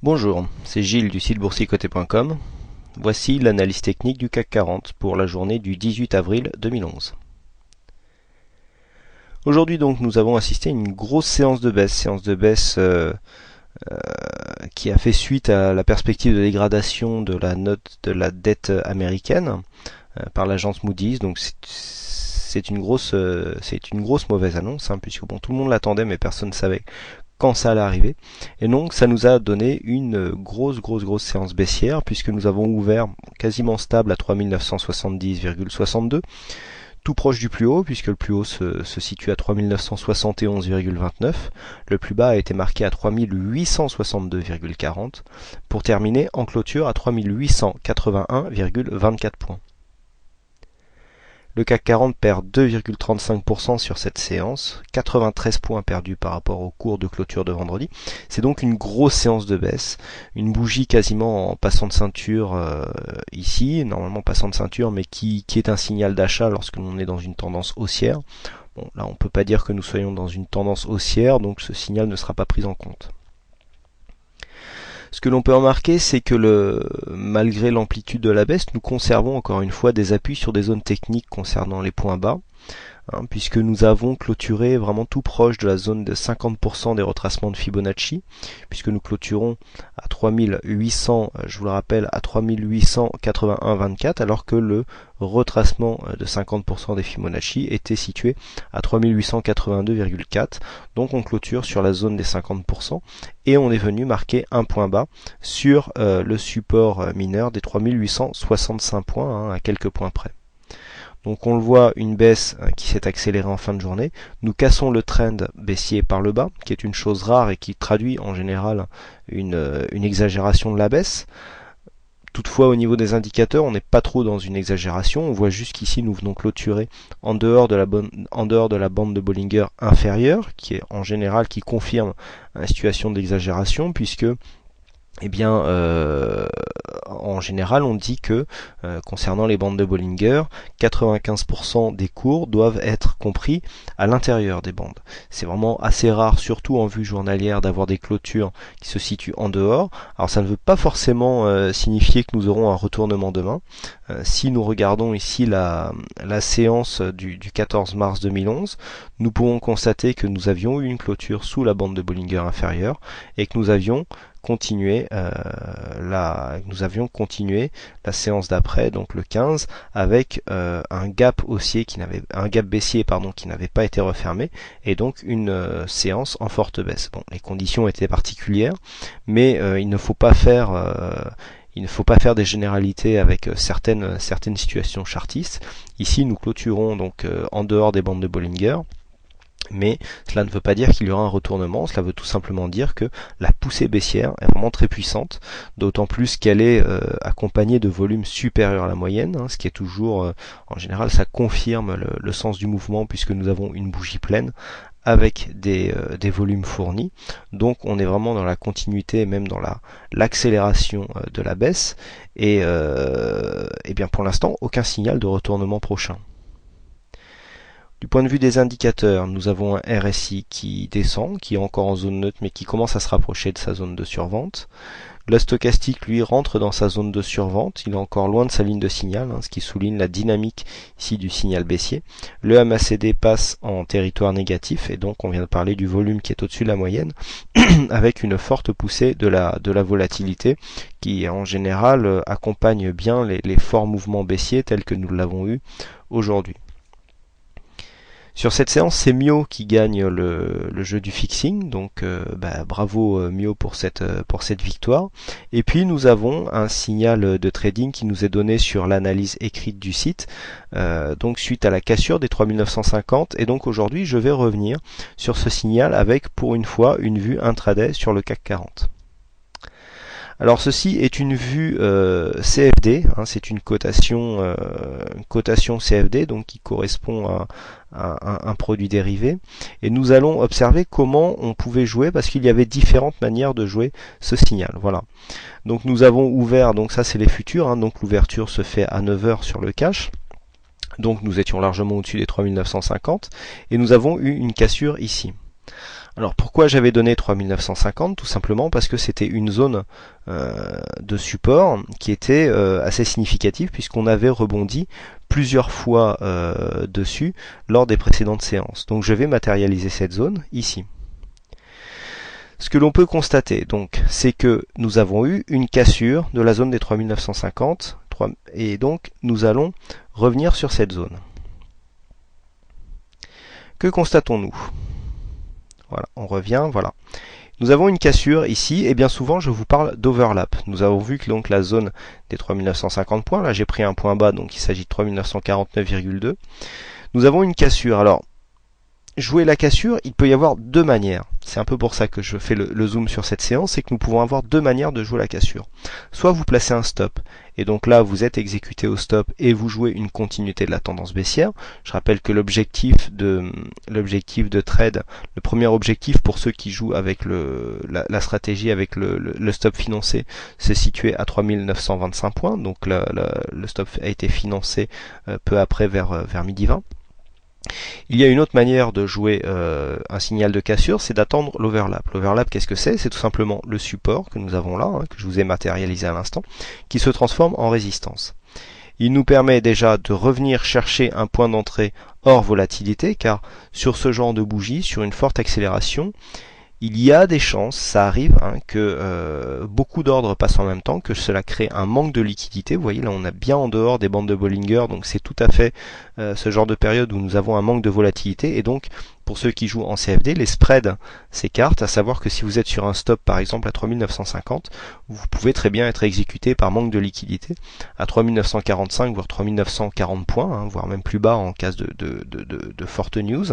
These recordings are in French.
Bonjour, c'est Gilles du site boursicoté.com. Voici l'analyse technique du CAC 40 pour la journée du 18 avril 2011. Aujourd'hui donc nous avons assisté à une grosse séance de baisse qui a fait suite à la perspective de dégradation de la note de la dette américaine par l'agence Moody's. Donc c'est une grosse mauvaise annonce, puisque bon, tout le monde l'attendait mais personne ne savait quand ça allait arriver. Et donc ça nous a donné une grosse séance baissière, puisque nous avons ouvert quasiment stable à 3970,62, tout proche du plus haut, puisque le plus haut se situe à 3971,29. Le plus bas a été marqué à 3862,40 pour terminer en clôture à 3881,24 points. Le CAC 40 perd 2,35% sur cette séance, 93 points perdus par rapport au cours de clôture de vendredi. C'est donc une grosse séance de baisse, une bougie quasiment en passant de ceinture ici, normalement passant de ceinture, mais qui est un signal d'achat lorsque l'on est dans une tendance haussière. Bon, là on ne peut pas dire que nous soyons dans une tendance haussière, donc ce signal ne sera pas pris en compte. Ce que l'on peut remarquer, c'est que malgré l'amplitude de la baisse, nous conservons encore une fois des appuis sur des zones techniques concernant les points bas, puisque nous avons clôturé vraiment tout proche de la zone de 50% des retracements de Fibonacci, puisque nous clôturons à 3800, je vous le rappelle, à 3881,24, alors que le retracement de 50% des Fibonacci était situé à 3882,4. Donc on clôture sur la zone des 50% et on est venu marquer un point bas sur le support mineur des 3865 points, à quelques points près. Donc on le voit, une baisse qui s'est accélérée en fin de journée. Nous cassons le trend baissier par le bas, qui est une chose rare et qui traduit en général une exagération de la baisse. Toutefois, au niveau des indicateurs, on n'est pas trop dans une exagération. On voit juste qu'ici, nous venons clôturer en dehors de la bande de Bollinger inférieure, qui est en général qui confirme une situation d'exagération, puisque en général, on dit que concernant les bandes de Bollinger, 95% des cours doivent être compris à l'intérieur des bandes. C'est vraiment assez rare, surtout en vue journalière, d'avoir des clôtures qui se situent en dehors. Alors ça ne veut pas forcément signifier que nous aurons un retournement demain. Si nous regardons ici la séance du 14 mars 2011, nous pouvons constater que nous avions eu une clôture sous la bande de Bollinger inférieure et que nous avions continué la séance d'après, donc le 15, avec un gap baissier qui n'avait pas été refermé, et donc une séance en forte baisse. Bon, les conditions étaient particulières, mais il ne faut pas faire des généralités avec certaines situations chartistes. Ici, nous clôturons donc en dehors des bandes de Bollinger. Mais cela ne veut pas dire qu'il y aura un retournement, cela veut tout simplement dire que la poussée baissière est vraiment très puissante, d'autant plus qu'elle est accompagnée de volumes supérieurs à la moyenne, ce qui est toujours, en général, ça confirme le sens du mouvement, puisque nous avons une bougie pleine avec des volumes fournis. Donc on est vraiment dans la continuité, même dans l'accélération de la baisse, et bien pour l'instant, aucun signal de retournement prochain. Du point de vue des indicateurs, nous avons un RSI qui descend, qui est encore en zone neutre, mais qui commence à se rapprocher de sa zone de survente. Le stochastique, lui, rentre dans sa zone de survente. Il est encore loin de sa ligne de signal, ce qui souligne la dynamique ici du signal baissier. Le MACD passe en territoire négatif, et donc on vient de parler du volume qui est au-dessus de la moyenne, avec une forte poussée de la volatilité, qui en général accompagne bien les forts mouvements baissiers tels que nous l'avons eu aujourd'hui. Sur cette séance, c'est Mio qui gagne le jeu du fixing, donc bravo Mio pour cette victoire. Et puis nous avons un signal de trading qui nous est donné sur l'analyse écrite du site, donc suite à la cassure des 3950. Et donc aujourd'hui, je vais revenir sur ce signal avec pour une fois une vue intraday sur le CAC 40. Alors ceci est une vue CFD, c'est une cotation CFD, donc qui correspond à un produit dérivé, et nous allons observer comment on pouvait jouer, parce qu'il y avait différentes manières de jouer ce signal. Voilà. Donc nous avons ouvert, donc ça c'est les futurs, donc l'ouverture se fait à 9h sur le cash. Donc nous étions largement au-dessus des 3950 et nous avons eu une cassure ici. Alors pourquoi j'avais donné 3950? Tout simplement parce que c'était une zone de support qui était assez significative puisqu'on avait rebondi plusieurs fois dessus lors des précédentes séances. Donc je vais matérialiser cette zone ici. Ce que l'on peut constater, donc, c'est que nous avons eu une cassure de la zone des 3950 et donc nous allons revenir sur cette zone. Que constatons-nous? Voilà, on revient, voilà. Nous avons une cassure ici, et bien souvent je vous parle d'overlap. Nous avons vu que donc la zone des 3950 points, là j'ai pris un point bas, donc il s'agit de 3949,2. Nous avons une cassure. Alors, jouer la cassure, il peut y avoir deux manières. C'est un peu pour ça que je fais le zoom sur cette séance, c'est que nous pouvons avoir deux manières de jouer la cassure. Soit vous placez un stop, et donc là vous êtes exécuté au stop et vous jouez une continuité de la tendance baissière. Je rappelle que l'objectif de trade, le premier objectif pour ceux qui jouent avec la stratégie avec le stop financé, c'est situé à 3925 points, donc le stop a été financé peu après vers midi 20. Il y a une autre manière de jouer un signal de cassure, c'est d'attendre l'overlap. L'overlap, qu'est-ce que c'est? C'est tout simplement le support que nous avons là, que je vous ai matérialisé à l'instant, qui se transforme en résistance. Il nous permet déjà de revenir chercher un point d'entrée hors volatilité, car sur ce genre de bougie, sur une forte accélération, il y a des chances, ça arrive, que beaucoup d'ordres passent en même temps, que cela crée un manque de liquidité. Vous voyez, là on est bien en dehors des bandes de Bollinger, donc c'est tout à fait ce genre de période où nous avons un manque de volatilité, et donc pour ceux qui jouent en CFD, les spreads s'écartent, à savoir que si vous êtes sur un stop par exemple à 3950, vous pouvez très bien être exécuté par manque de liquidité à 3945 voire 3940 points, voire même plus bas en cas de forte news.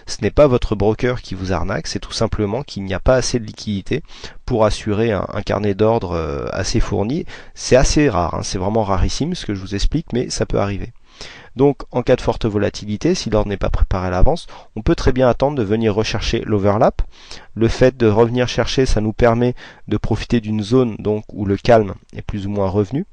Ce n'est pas votre broker qui vous arnaque, c'est tout simplement qu'il n'y a pas assez de liquidité pour assurer un carnet d'ordre assez fourni. C'est assez rare, c'est vraiment rarissime ce que je vous explique, mais ça peut arriver. Donc en cas de forte volatilité, si l'ordre n'est pas préparé à l'avance, on peut très bien attendre de venir rechercher l'overlap. Le fait de revenir chercher, ça nous permet de profiter d'une zone donc où le calme est plus ou moins revenu.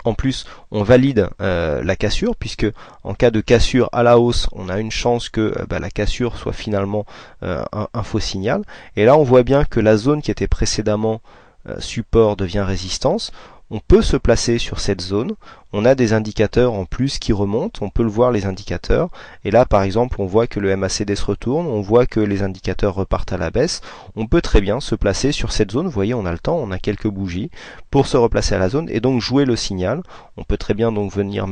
En plus, on valide la cassure, puisque en cas de cassure à la hausse, on a une chance que la cassure soit finalement un faux signal. Et là, on voit bien que la zone qui était précédemment support devient résistance. On peut se placer sur cette zone, on a des indicateurs en plus qui remontent, on peut le voir les indicateurs, et là par exemple on voit que le MACD se retourne, on voit que les indicateurs repartent à la baisse, on peut très bien se placer sur cette zone, vous voyez on a le temps, on a quelques bougies pour se replacer à la zone et donc jouer le signal. On peut très bien donc venir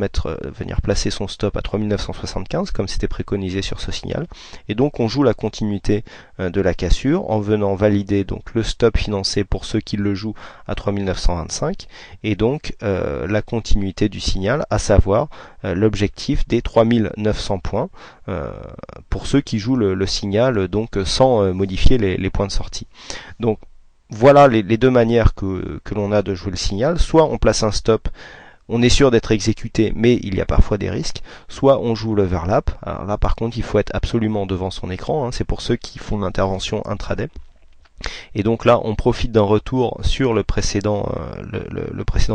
placer son stop à 3975 comme c'était préconisé sur ce signal, et donc on joue la continuité de la cassure en venant valider donc le stop financé pour ceux qui le jouent à 3925, et donc la continuité du signal, à savoir l'objectif des 3900 points pour ceux qui jouent le signal donc sans modifier les points de sortie. Donc voilà les deux manières que l'on a de jouer le signal. Soit on place un stop, on est sûr d'être exécuté, mais il y a parfois des risques. Soit on joue l'overlap. Alors là par contre il faut être absolument devant son écran, c'est pour ceux qui font l'intervention intraday. Et donc là on profite d'un retour sur le précédent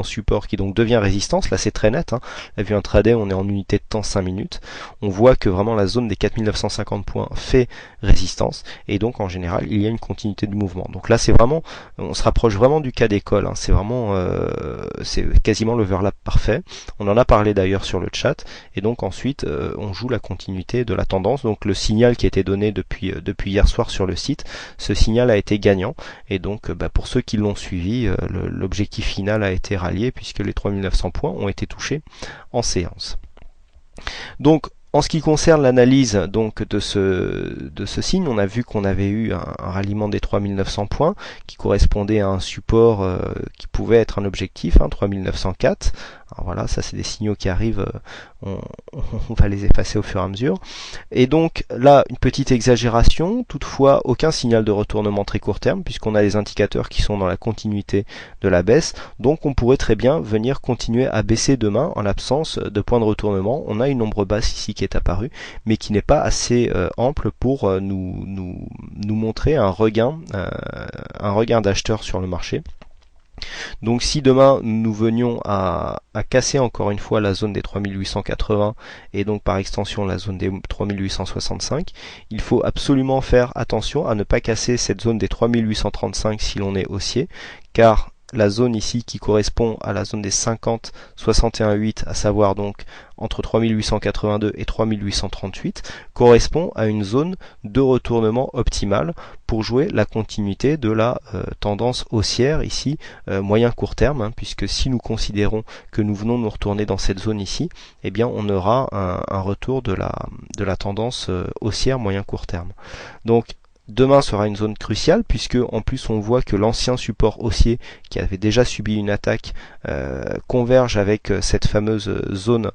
support qui donc devient résistance. Là c'est très net, la vue intraday on est en unité de temps 5 minutes, on voit que vraiment la zone des 4950 points fait résistance, et donc en général il y a une continuité de mouvement. Donc là c'est vraiment, on se rapproche vraiment du cas d'école, c'est vraiment c'est quasiment l'overlap parfait. On en a parlé d'ailleurs sur le chat, et donc ensuite on joue la continuité de la tendance. Donc le signal qui a été donné depuis hier soir sur le site, ce signal a été gagnant, et donc pour ceux qui l'ont suivi, l'objectif final a été rallié puisque les 3900 points ont été touchés en séance. Donc en ce qui concerne l'analyse donc de ce signe, on a vu qu'on avait eu un ralliement des 3900 points qui correspondait à un support qui pouvait être un objectif, 3904. Alors voilà, ça c'est des signaux qui arrivent, on va les effacer au fur et à mesure. Et donc là, une petite exagération, toutefois aucun signal de retournement très court terme, puisqu'on a des indicateurs qui sont dans la continuité de la baisse, donc on pourrait très bien venir continuer à baisser demain en l'absence de point de retournement. On a une ombre basse ici qui est apparue, mais qui n'est pas assez ample pour nous montrer un regain d'acheteurs sur le marché. Donc si demain nous venions à casser encore une fois la zone des 3880 et donc par extension la zone des 3865, il faut absolument faire attention à ne pas casser cette zone des 3835 si l'on est haussier, car la zone ici qui correspond à la zone des 50 61,8, à savoir donc entre 3882 et 3838, correspond à une zone de retournement optimale pour jouer la continuité de la tendance haussière ici moyen court terme, puisque si nous considérons que nous venons nous retourner dans cette zone ici, eh bien on aura un retour de la tendance haussière moyen court terme. Donc demain sera une zone cruciale, puisque en plus on voit que l'ancien support haussier qui avait déjà subi une attaque converge avec cette fameuse zone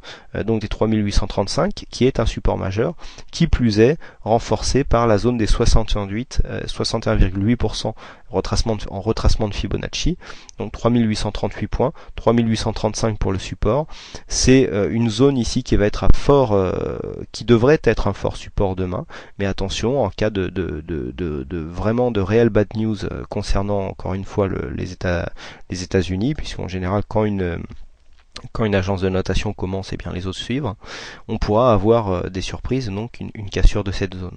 donc des 3835 qui est un support majeur, qui plus est renforcé par la zone des 61,8% en retracement de Fibonacci, donc 3838 points, 3835 pour le support. C'est une zone ici qui va être qui devrait être un fort support demain, mais attention, en cas de vraiment de réel bad news concernant encore une fois les États-Unis, puisqu'en général quand une agence de notation commence, et bien les autres suivent, on pourra avoir des surprises, donc une cassure de cette zone.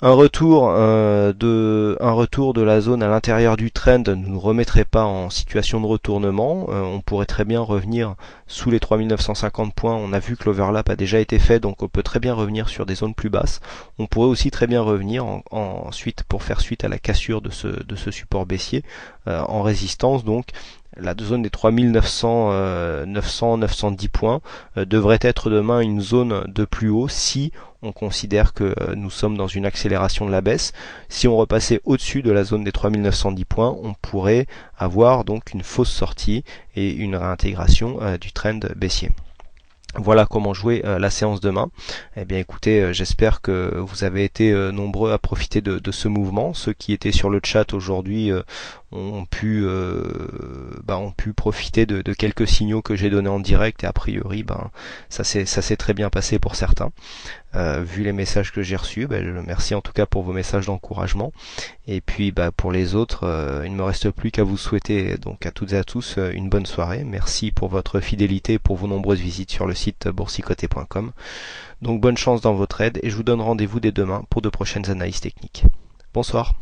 Un retour de la zone à l'intérieur du trend ne nous remettrait pas en situation de retournement. On pourrait très bien revenir sous les 3950 points. On a vu que l'overlap a déjà été fait, donc on peut très bien revenir sur des zones plus basses. On pourrait aussi très bien revenir ensuite pour faire suite à la cassure de ce support baissier en résistance, donc la zone des 3900-910 points devrait être demain une zone de plus haut si on considère que nous sommes dans une accélération de la baisse. Si on repassait au-dessus de la zone des 3910 points, on pourrait avoir donc une fausse sortie et une réintégration du trend baissier. Voilà comment jouer la séance demain. Eh bien écoutez, j'espère que vous avez été nombreux à profiter de ce mouvement. Ceux qui étaient sur le chat aujourd'hui ont pu profiter de quelques signaux que j'ai donnés en direct, et a priori ça s'est très bien passé pour certains. Vu les messages que j'ai reçus, merci en tout cas pour vos messages d'encouragement. Et puis pour les autres, il ne me reste plus qu'à vous souhaiter donc à toutes et à tous une bonne soirée. Merci pour votre fidélité et pour vos nombreuses visites sur le site boursicoté.com. Donc bonne chance dans votre aide, et je vous donne rendez-vous dès demain pour de prochaines analyses techniques. Bonsoir.